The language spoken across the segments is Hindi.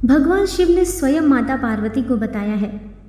भगवान शिव ने स्वयं माता पार्वती को बताया है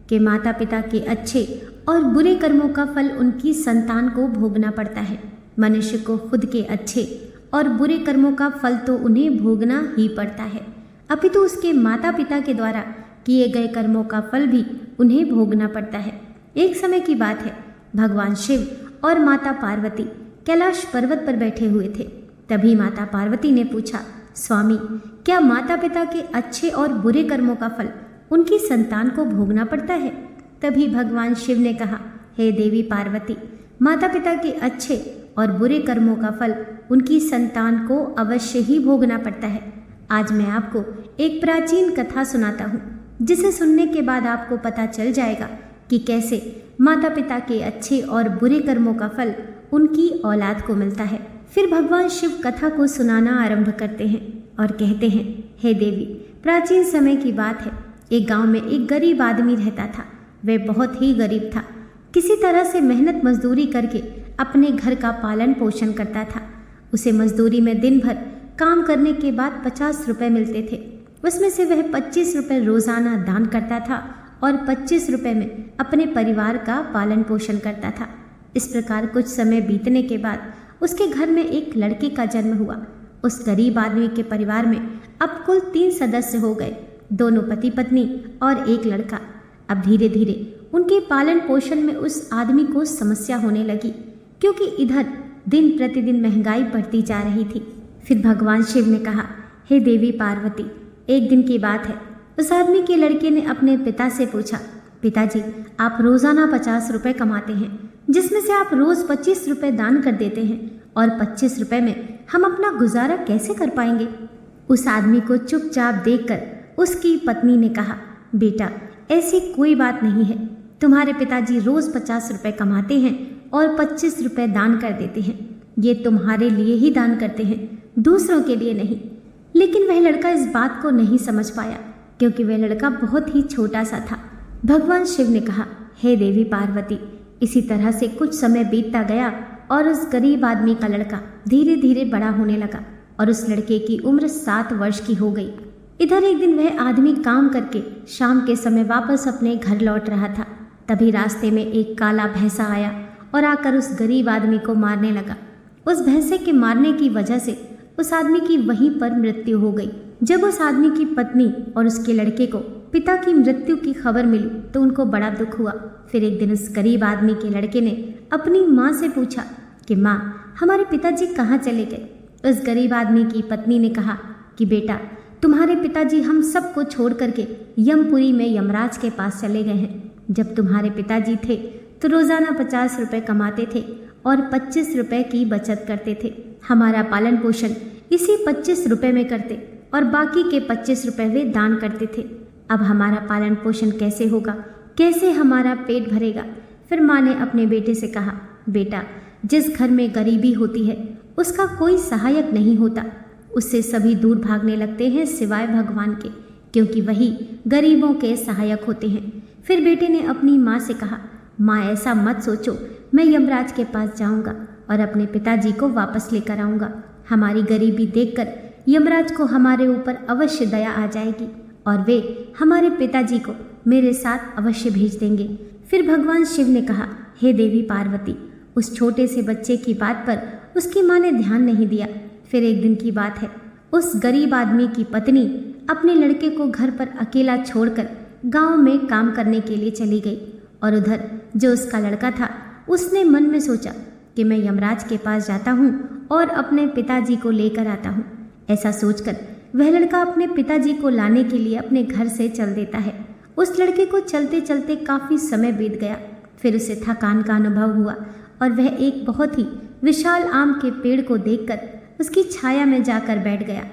कि माता पिता के अच्छे और बुरे कर्मों का फल उनकी संतान को भोगना पड़ता है। मनुष्य को खुद के अच्छे और बुरे कर्मों का फल तो उन्हें भोगना ही पड़ता है, अपितु उसके माता पिता के द्वारा किए गए कर्मों का फल भी उन्हें भोगना पड़ता है। एक समय की बात है, भगवान शिव और माता पार्वती कैलाश पर्वत पर बैठे हुए थे। तभी माता पार्वती ने पूछा, स्वामी, क्या माता पिता के अच्छे और बुरे कर्मों का फल उनकी संतान को भोगना पड़ता है? तभी भगवान शिव ने कहा, हे देवी पार्वती, माता पिता के अच्छे और बुरे कर्मों का फल उनकी संतान को अवश्य ही भोगना पड़ता है। आज मैं आपको एक प्राचीन कथा सुनाता हूँ, जिसे सुनने के बाद आपको पता चल जाएगा कि कैसे माता पिता के अच्छे और बुरे कर्मों का फल उनकी औलाद को मिलता है। फिर भगवान शिव कथा को सुनाना आरंभ करते हैं और कहते हैं, हे देवी, प्राचीन समय की बात है। एक गांव में एक गरीब आदमी रहता था। वह बहुत ही गरीब था। किसी तरह से मेहनत मजदूरी करके अपने घर का पालन पोषण करता था। उसे मजदूरी में दिन भर काम करने के बाद 50 रुपये मिलते थे। उसमें से वह 25 रुपये रोजाना दान करता था और 25 रुपये में अपने परिवार का पालन पोषण करता था। इस प्रकार कुछ समय बीतने के बाद उसके घर में एक लड़के का जन्म हुआ। उस गरीब आदमी के परिवार में अब कुल 3 सदस्य हो गए, दोनों पति पत्नी और एक लड़का। अब धीरे धीरे उनके पालन पोषण में उस आदमी को समस्या होने लगी, क्योंकि इधर दिन प्रतिदिन महंगाई बढ़ती जा रही थी। फिर भगवान शिव ने कहा, हे देवी पार्वती, एक दिन की बात है, उस आदमी के लड़के ने अपने पिता से पूछा, पिताजी, आप रोजाना 50 रुपये कमाते हैं, जिसमें से आप रोज 25 रुपये दान कर देते हैं, और 25 रुपये में हम अपना गुजारा कैसे कर पाएंगे? उस आदमी को चुपचाप देखकर उसकी पत्नी ने कहा, बेटा, ऐसी कोई बात नहीं है। तुम्हारे पिताजी रोज 50 रुपये कमाते हैं और 25 रुपये दान कर देते हैं। ये तुम्हारे लिए ही दान करते हैं, दूसरों के लिए नहीं। लेकिन वह लड़का इस बात को नहीं समझ पाया, क्योंकि वह लड़का बहुत ही छोटा सा था। भगवान शिव ने कहा, हे देवी पार्वती, इसी तरह से कुछ समय बीतता गया और उस गरीब आदमी का लड़का धीरे धीरे बड़ा होने लगा और उस लड़के की उम्र 7 वर्ष की हो गई। इधर एक दिन वह आदमी काम करके शाम के समय वापस अपने घर लौट रहा था। तभी रास्ते में एक काला भैंसा आया और आकर उस गरीब आदमी को मारने लगा। उस भैंसे के मारने की वजह से उस आदमी की वहीं पर मृत्यु हो गई। जब उस आदमी की पत्नी और उसके लड़के को पिता की मृत्यु की खबर मिली तो उनको बड़ा दुख हुआ। फिर एक दिन उस गरीब आदमी के लड़के ने अपनी माँ से पूछा कि माँ, हमारे पिताजी कहाँ चले गए? उस गरीब आदमी की पत्नी ने कहा कि बेटा, तुम्हारे पिताजी हम सबको छोड़ करके यमपुरी में यमराज के पास चले गए हैं। जब तुम्हारे पिताजी थे तो रोजाना 50 रुपये कमाते थे और 25 रुपये की बचत करते थे। हमारा पालन पोषण इसी 25 रुपये में करते और बाकी के 25 रुपये वे दान करते थे। अब हमारा पालन पोषण कैसे होगा? कैसे हमारा पेट भरेगा? फिर माँ ने अपने बेटे से कहा, बेटा, जिस घर में गरीबी होती है उसका कोई सहायक नहीं होता। उससे सभी दूर भागने लगते हैं सिवाय भगवान के, क्योंकि वही गरीबों के सहायक होते हैं। फिर बेटे ने अपनी माँ से कहा, माँ, ऐसा मत सोचो, मैं यमराज के पास जाऊंगा और अपने पिताजी को वापस लेकर आऊंगा। हमारी गरीबी देखकर यमराज को हमारे ऊपर अवश्य दया आ जाएगी और वे हमारे पिताजी को मेरे साथ अवश्य भेज देंगे। फिर भगवान शिव ने कहा, हे देवी पार्वती, उस छोटे से बच्चे की बात पर उसकी माँ ने ध्यान नहीं दिया। फिर एक दिन की बात है, उस गरीब आदमी की पत्नी अपने लड़के को घर पर अकेला छोड़कर गांव में काम करने के लिए चली गई और उधर जो उसका लड़का था उसने मन में सोचा कि मैं यमराज के पास जाता हूँ और अपने पिताजी को लेकर आता हूँ। ऐसा सोचकर वह लड़का अपने पिताजी को लाने के लिए अपने घर से चल देता है। उस लड़के को चलते चलते काफ़ी समय बीत गया। फिर उसे थकान का अनुभव हुआ और वह एक बहुत ही विशाल आम के पेड़ को देखकर उसकी छाया में जाकर बैठ गया।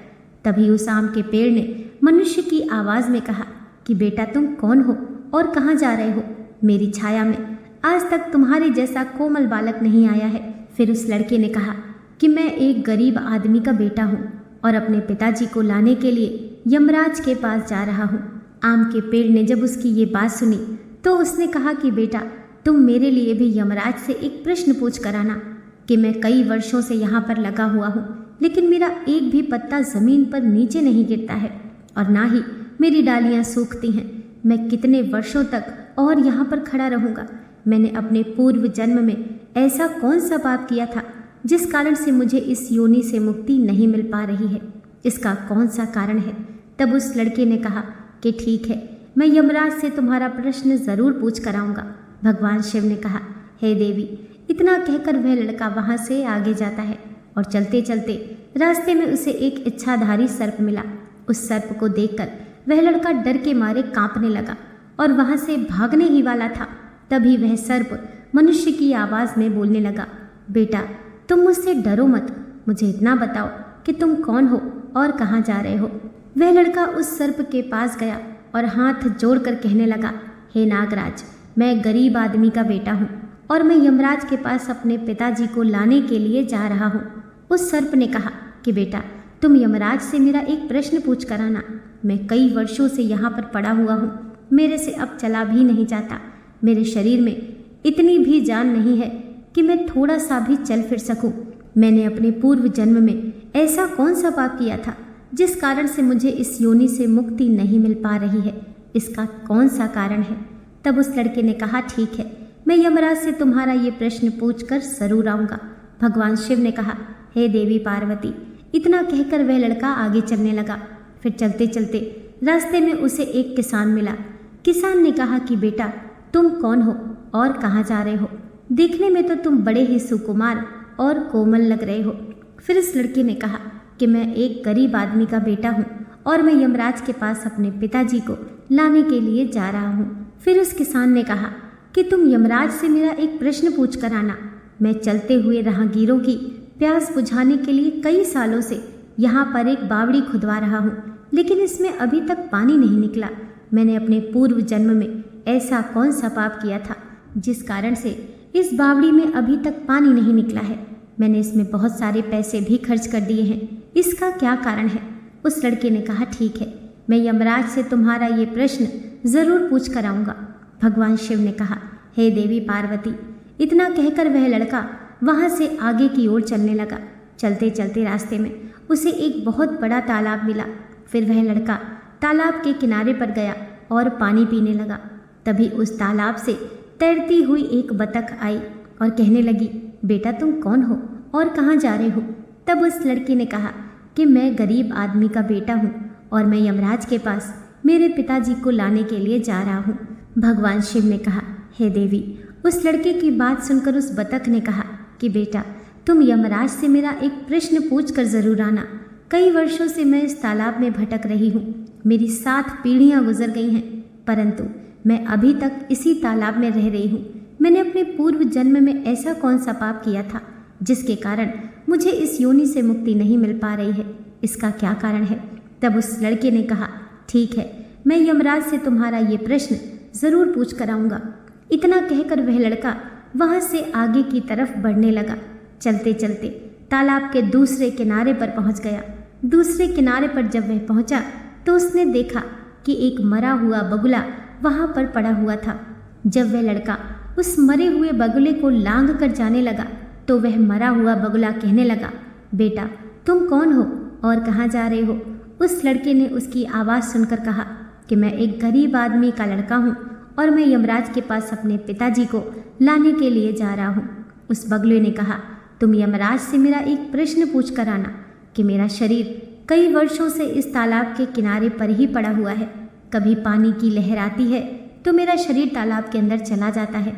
तभी उस आम के पेड़ ने मनुष्य की आवाज़ में कहा कि बेटा, तुम कौन हो और कहाँ जा रहे हो? मेरी छाया में आज तक तुम्हारे जैसा कोमल बालक नहीं आया है। फिर उस लड़के ने कहा कि मैं एक गरीब आदमी का बेटा हूँ और अपने पिताजी को लाने के लिए यमराज के पास जा रहा हूँ। आम के पेड़ ने जब उसकी ये बात सुनी तो उसने कहा कि बेटा, तुम मेरे लिए भी यमराज से एक प्रश्न पूछ कर आना कि मैं कई वर्षों से यहाँ पर लगा हुआ हूँ, लेकिन मेरा एक भी पत्ता ज़मीन पर नीचे नहीं गिरता है और ना ही मेरी डालियाँ सूखती हैं। मैं कितने वर्षों तक और यहाँ पर खड़ा रहूँगा। मैंने अपने पूर्व जन्म में ऐसा कौन सा पाप किया था जिस कारण से मुझे इस योनि से मुक्ति नहीं मिल पा रही है? इसका कौन सा कारण है? तब उस लड़के ने कहा कि ठीक है, मैं यमराज से तुम्हारा प्रश्न ज़रूर पूछ कर आऊँगा। भगवान शिव ने कहा, हे देवी। इतना कहकर वह लड़का वहाँ से आगे जाता है और चलते चलते रास्ते में उसे एक इच्छाधारी सर्प मिला। उस सर्प को देखकर वह लड़का डर के मारे कांपने लगा और वहाँ से भागने ही वाला था। तभी वह सर्प मनुष्य की आवाज़ में बोलने लगा, बेटा तुम मुझसे डरो मत, मुझे इतना बताओ कि तुम कौन हो और कहाँ जा रहे हो। वह लड़का उस सर्प के पास गया और हाथ जोड़कर कहने लगा, हे नागराज, मैं गरीब आदमी का बेटा हूँ और मैं यमराज के पास अपने पिताजी को लाने के लिए जा रहा हूँ। उस सर्प ने कहा कि बेटा तुम यमराज से मेरा एक प्रश्न पूछ कर आना। मैं कई वर्षों से यहाँ पर पड़ा हुआ हूँ, मेरे से अब चला भी नहीं जाता। मेरे शरीर में इतनी भी जान नहीं है कि मैं थोड़ा सा भी चल फिर सकूं। मैंने अपने पूर्व जन्म में ऐसा कौन सा पाप किया था जिस कारण से मुझे इस योनि से मुक्ति नहीं मिल पा रही है? इसका कौन सा कारण है? तब उस लड़के ने कहा, ठीक है, मैं यमराज से तुम्हारा ये प्रश्न पूछकर जरूर आऊँगा। भगवान शिव ने कहा, हे देवी पार्वती। इतना कहकर वह लड़का आगे चलने लगा। फिर चलते चलते रास्ते में उसे एक किसान मिला। किसान ने कहा कि बेटा तुम कौन हो और कहाँ जा रहे हो? देखने में तो तुम बड़े ही सुकुमार और कोमल लग रहे हो। फिर इस लड़के ने कहा कि मैं एक गरीब आदमी का बेटा हूँ और मैं यमराज के पास अपने पिताजी को लाने के लिए जा रहा हूँ। फिर उस किसान ने कहा कि तुम यमराज से मेरा एक प्रश्न पूछ कर आना। मैं चलते हुए राहगीरों की प्यास बुझाने के लिए कई सालों से यहाँ पर एक बावड़ी खुदवा रहा हूँ, लेकिन इसमें अभी तक पानी नहीं निकला। मैंने अपने पूर्व जन्म में ऐसा कौन सा पाप किया था जिस कारण से इस बावड़ी में अभी तक पानी नहीं निकला है? मैंने इसमें बहुत सारे पैसे भी खर्च कर दिए हैं, इसका क्या कारण है? उस लड़के ने कहा, ठीक है, मैं यमराज से तुम्हारा ये प्रश्न ज़रूर पूछ कर आऊँगा। भगवान शिव ने कहा, हे देवी पार्वती। इतना कहकर वह लड़का वहाँ से आगे की ओर चलने लगा। चलते चलते रास्ते में उसे एक बहुत बड़ा तालाब मिला। फिर वह लड़का तालाब के किनारे पर गया और पानी पीने लगा। तभी उस तालाब से तैरती हुई एक बतख आई और कहने लगी, बेटा तुम कौन हो और कहाँ जा रहे हो? तब उस लड़के ने कहा कि मैं गरीब आदमी का बेटा हूँ और मैं यमराज के पास मेरे पिताजी को लाने के लिए जा रहा हूँ। भगवान शिव ने कहा, हे देवी। उस लड़के की बात सुनकर उस बतख ने कहा कि बेटा तुम यमराज से मेरा एक प्रश्न पूछ कर जरूर आना। कई वर्षों से मैं इस तालाब में भटक रही हूँ, मेरी 7 पीढ़ियाँ गुजर गई हैं, परंतु मैं अभी तक इसी तालाब में रह रही हूँ। मैंने अपने पूर्व जन्म में ऐसा कौन सा पाप किया था जिसके कारण मुझे इस योनि से मुक्ति नहीं मिल पा रही है? इसका क्या कारण है? तब उस लड़के ने कहा, ठीक है, मैं यमराज से तुम्हारा ये प्रश्न ज़रूर पूछ कर आऊँगा। इतना कहकर वह लड़का वहाँ से आगे की तरफ बढ़ने लगा। चलते चलते तालाब के दूसरे किनारे पर पहुँच गया। दूसरे किनारे पर जब वह पहुँचा तो उसने देखा कि एक मरा हुआ बगुला वहाँ पर पड़ा हुआ था। जब वह लड़का उस मरे हुए बगुले को लांघ कर जाने लगा तो वह मरा हुआ बगुला कहने लगा, बेटा तुम कौन हो और कहाँ जा रहे हो? उस लड़के ने उसकी आवाज़ सुनकर कहा कि मैं एक गरीब आदमी का लड़का हूँ और मैं यमराज के पास अपने पिताजी को लाने के लिए जा रहा हूँ। उस बगुले ने कहा, तुम यमराज से मेरा एक प्रश्न पूछ कर आना कि मेरा शरीर कई वर्षों से इस तालाब के किनारे पर ही पड़ा हुआ है। कभी पानी की लहर आती है तो मेरा शरीर तालाब के अंदर चला जाता है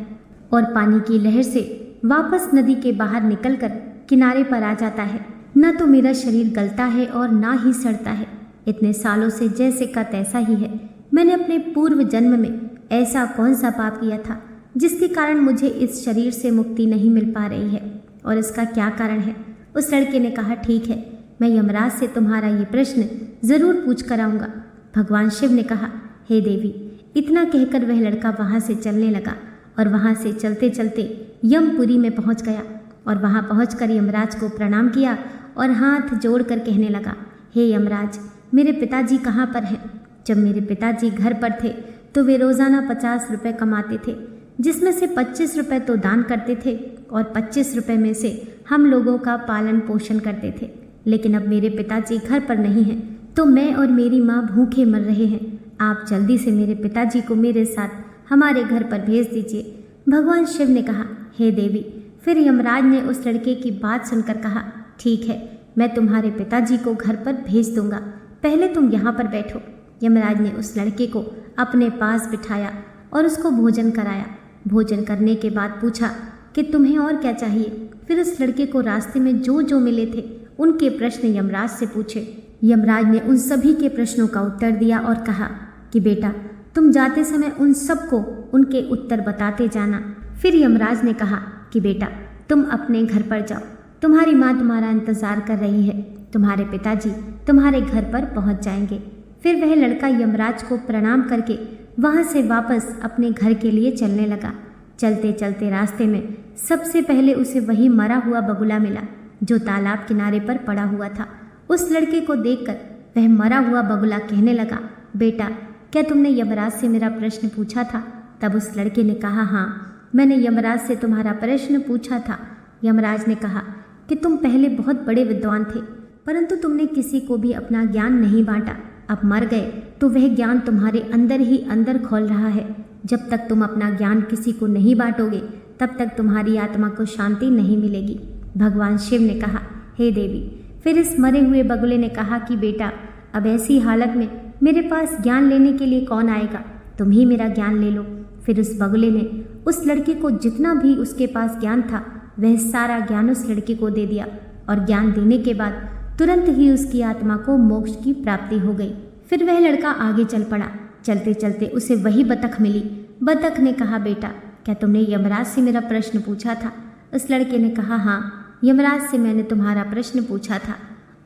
और पानी की लहर से वापस नदी के बाहर निकलकर किनारे पर आ जाता है। न तो मेरा शरीर गलता है और ना ही सड़ता है। इतने सालों से जैसे का तैसा ही है। मैंने अपने पूर्व जन्म में ऐसा कौन सा पाप किया था जिसके कारण मुझे इस शरीर से मुक्ति नहीं मिल पा रही है और इसका क्या कारण है? उस लड़के ने कहा, ठीक है, मैं यमराज से तुम्हारा ये प्रश्न ज़रूर पूछ कर आऊँगा। भगवान शिव ने कहा, हे देवी। इतना कहकर वह लड़का वहाँ से चलने लगा और वहाँ से चलते चलते यमपुरी में पहुँच गया और वहाँ पहुँचकर यमराज को प्रणाम किया और हाथ जोड़कर कहने लगा, हे यमराज, मेरे पिताजी कहाँ पर हैं? जब मेरे पिताजी घर पर थे तो वे रोज़ाना 50 रुपये कमाते थे, जिसमें से 25 रुपये तो दान करते थे और 25 रुपये में से हम लोगों का पालन पोषण करते थे। लेकिन अब मेरे पिताजी घर पर नहीं हैं तो मैं और मेरी माँ भूखे मर रहे हैं। आप जल्दी से मेरे पिताजी को मेरे साथ हमारे घर पर भेज दीजिए। भगवान शिव ने कहा, हे देवी। फिर यमराज ने उस लड़के की बात सुनकर कहा, ठीक है, मैं तुम्हारे पिताजी को घर पर भेज दूंगा, पहले तुम यहाँ पर बैठो। यमराज ने उस लड़के को अपने पास बिठाया और उसको भोजन कराया। भोजन करने के बाद पूछा कि तुम्हें और क्या चाहिए। फिर उस लड़के को रास्ते में जो जो मिले थे उनके प्रश्न यमराज से पूछे। यमराज ने उन सभी के प्रश्नों का उत्तर दिया और कहा कि बेटा, तुम जाते समय उन सबको उनके उत्तर बताते जाना। फिर यमराज ने कहा कि बेटा, तुम अपने घर पर जाओ, तुम्हारी माँ तुम्हारा इंतजार कर रही है, तुम्हारे पिताजी तुम्हारे घर पर पहुँच जाएंगे। फिर वह लड़का यमराज को प्रणाम करके वहाँ से वापस अपने घर के लिए चलने लगा। चलते चलते रास्ते में सबसे पहले उसे वही मरा हुआ बगुला मिला जो तालाब किनारे पर पड़ा हुआ था। उस लड़के को देखकर वह मरा हुआ बगुला कहने लगा, बेटा, क्या तुमने यमराज से मेरा प्रश्न पूछा था? तब उस लड़के ने कहा, हाँ, मैंने यमराज से तुम्हारा प्रश्न पूछा था। यमराज ने कहा कि तुम पहले बहुत बड़े विद्वान थे, परंतु तुमने किसी को भी अपना ज्ञान नहीं बांटा। अब मर गए तो वह ज्ञान तुम्हारे अंदर ही अंदर खोल रहा है। जब तक तुम अपना ज्ञान किसी को नहीं बांटोगे तब तक तुम्हारी आत्मा को शांति नहीं मिलेगी। भगवान शिव ने कहा, हे देवी। फिर इस मरे हुए बगुले ने कहा कि बेटा, अब ऐसी हालत में मेरे पास ज्ञान लेने के लिए कौन आएगा, तुम ही मेरा ज्ञान ले लो। फिर उस बगुले ने उस लड़के को जितना भी उसके पास ज्ञान था वह सारा ज्ञान उस लड़के को दे दिया और ज्ञान देने के बाद तुरंत ही उसकी आत्मा को मोक्ष की प्राप्ति हो गई। फिर वह लड़का आगे चल पड़ा। चलते चलते उसे वही बतख मिली। बतख ने कहा, बेटा, क्या तुमने यमराज से मेरा प्रश्न पूछा था? उस लड़के ने कहा, हाँ, यमराज से मैंने तुम्हारा प्रश्न पूछा था।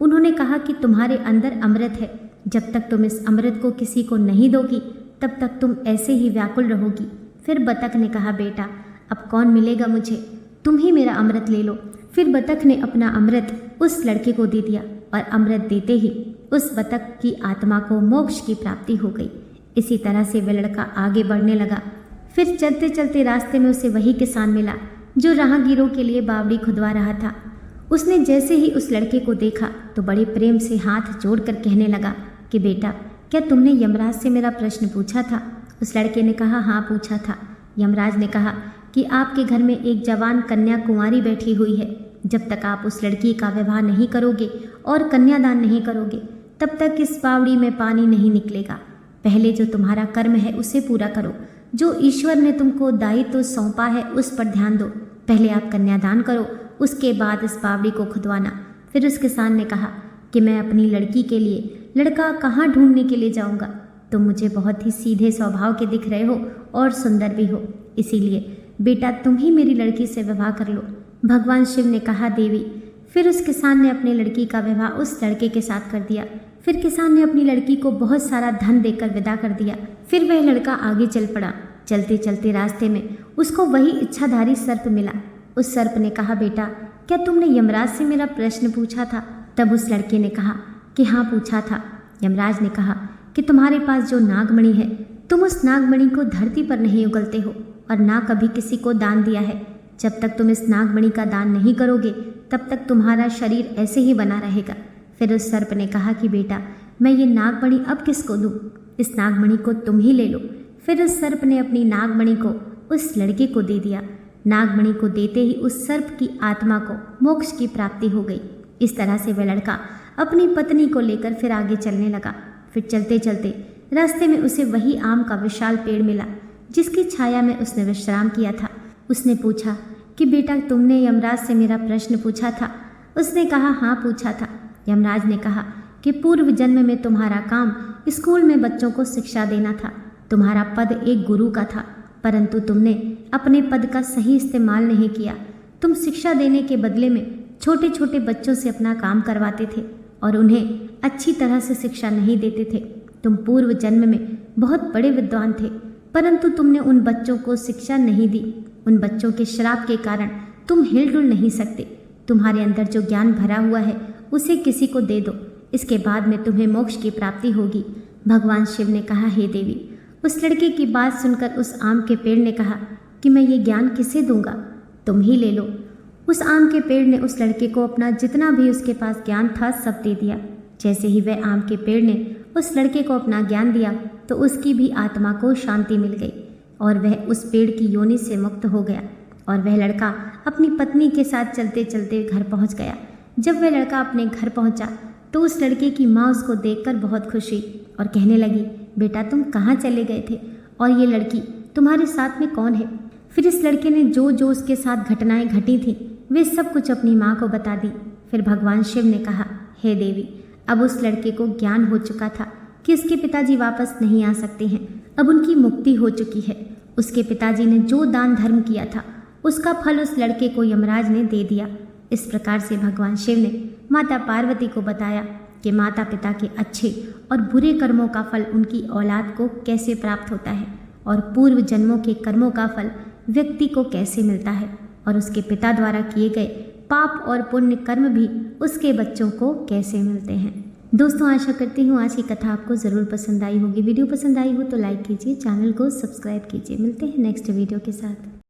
उन्होंने कहा कि तुम्हारे अंदर अमृत है, जब तक तुम इस अमृत को किसी को नहीं दोगी तब तक तुम ऐसे ही व्याकुल रहोगी। फिर बतख ने कहा, बेटा, अब कौन मिलेगा मुझे, तुम ही मेरा अमृत ले लो। फिर बतख ने अपना अमृत उस लड़के को दे दिया और अमृत देते ही उस बतख की आत्मा को मोक्ष की प्राप्ति हो गई। इसी तरह से वह लड़का आगे बढ़ने लगा। फिर चलते चलते रास्ते में उसे वही किसान मिला जो राहगीरों के लिए बावड़ी खुदवा रहा था। उसने जैसे ही उस लड़के को देखा तो बड़े प्रेम से हाथ जोड़कर कहने लगा कि बेटा, क्या तुमने यमराज से मेरा प्रश्न पूछा था? उस लड़के ने कहा, हाँ, पूछा था। यमराज ने कहा कि आपके घर में एक जवान कन्या कुंवारी बैठी हुई है। जब तक आप उस लड़की का विवाह नहीं करोगे और कन्यादान नहीं करोगे तब तक इस बावड़ी में पानी नहीं निकलेगा। पहले जो तुम्हारा कर्म है उसे पूरा करो, जो ईश्वर ने तुमको दायित्व सौंपा है उस पर ध्यान दो। पहले आप कन्यादान करो, उसके बाद इस बावड़ी को खुदवाना। फिर उस किसान ने कहा कि मैं अपनी लड़की के लिए लड़का कहाँ ढूंढने के लिए जाऊँगा? तुम मुझे बहुत ही सीधे स्वभाव के दिख रहे हो और सुंदर भी हो, इसीलिए बेटा तुम ही मेरी लड़की से विवाह कर लो। भगवान शिव ने कहा, देवी। फिर उस किसान ने अपनी लड़की का विवाह उस लड़के के साथ कर दिया। फिर किसान ने अपनी लड़की को बहुत सारा धन देकर विदा कर दिया। फिर वह लड़का आगे चल पड़ा। चलते चलते रास्ते में उसको वही इच्छाधारी सर्प मिला। उस सर्प ने कहा, बेटा, क्या तुमने यमराज से मेरा प्रश्न पूछा था? तब उस लड़के ने कहा कि हाँ, पूछा था। यमराज ने कहा कि तुम्हारे पास जो नागमणि है, तुम उस नागमणि को धरती पर नहीं उगलते हो और ना कभी किसी को दान दिया है। जब तक तुम इस नागमणि का दान नहीं करोगे तब तक तुम्हारा शरीर ऐसे ही बना रहेगा। फिर उस सर्प ने कहा कि बेटा, मैं ये नागमणि अब किसको दूँ? इस नागमणि को तुम ही ले लो। फिर उस सर्प ने अपनी नागमणि को उस लड़के को दे दिया। नागमणि को देते ही उस सर्प की आत्मा को मोक्ष की प्राप्ति हो गई। इस तरह से वह लड़का अपनी पत्नी को लेकर फिर आगे चलने लगा। फिर चलते चलते रास्ते में उसे वही आम का विशाल पेड़ मिला जिसकी छाया में उसने विश्राम किया था। उसने पूछा कि बेटा, तुमने यमराज से मेरा प्रश्न पूछा था? उसने कहा, हाँ, पूछा था। यमराज ने कहा कि पूर्व जन्म में तुम्हारा काम स्कूल में बच्चों को शिक्षा देना था। तुम्हारा पद एक गुरु का था, परंतु तुमने अपने पद का सही इस्तेमाल नहीं किया। तुम शिक्षा देने के बदले में छोटे छोटे बच्चों से अपना काम करवाते थे और उन्हें अच्छी तरह से शिक्षा नहीं देते थे। तुम पूर्व जन्म में बहुत बड़े विद्वान थे, परंतु तुमने उन बच्चों को शिक्षा नहीं दी। उन बच्चों के श्राप के कारण तुम हिलडुल नहीं सकते। तुम्हारे अंदर जो ज्ञान भरा हुआ है उसे किसी को दे दो, इसके बाद में तुम्हें मोक्ष की प्राप्ति होगी। भगवान शिव ने कहा, हे देवी। उस लड़के की बात सुनकर उस आम के पेड़ ने कहा कि मैं ये ज्ञान किसे दूंगा, तुम ही ले लो। उस आम के पेड़ ने उस लड़के को अपना जितना भी उसके पास ज्ञान था सब दे दिया। जैसे ही वह आम के पेड़ ने उस लड़के को अपना ज्ञान दिया, तो उसकी भी आत्मा को शांति मिल गई और वह उस पेड़ की योनि से मुक्त हो गया और वह लड़का अपनी पत्नी के साथ चलते चलते घर पहुंच गया। जब वह लड़का अपने घर पहुंचा तो उस लड़के की माँ उसको देखकर बहुत खुश हुई और कहने लगी, बेटा तुम कहाँ चले गए थे और ये लड़की तुम्हारे साथ में कौन है? फिर इस लड़के ने जो जो उसके साथ घटनाएं घटी थीं वे सब कुछ अपनी माँ को बता दी। फिर भगवान शिव ने कहा, हे देवी, अब उस लड़के को ज्ञान हो चुका था कि उसके पिताजी वापस नहीं आ सकते हैं, अब उनकी मुक्ति हो चुकी है। उसके पिताजी ने जो दान धर्म किया था उसका फल उस लड़के को यमराज ने दे दिया। इस प्रकार से भगवान शिव ने माता पार्वती को बताया कि माता पिता के अच्छे और बुरे कर्मों का फल उनकी औलाद को कैसे प्राप्त होता है और पूर्व जन्मों के कर्मों का फल व्यक्ति को कैसे मिलता है और उसके पिता द्वारा किए गए पाप और पुण्य कर्म भी उसके बच्चों को कैसे मिलते हैं। दोस्तों, आशा करती हूँ आज की कथा आपको ज़रूर पसंद आई होगी। वीडियो पसंद आई हो तो लाइक कीजिए, चैनल को सब्सक्राइब कीजिए। मिलते हैं नेक्स्ट वीडियो के साथ।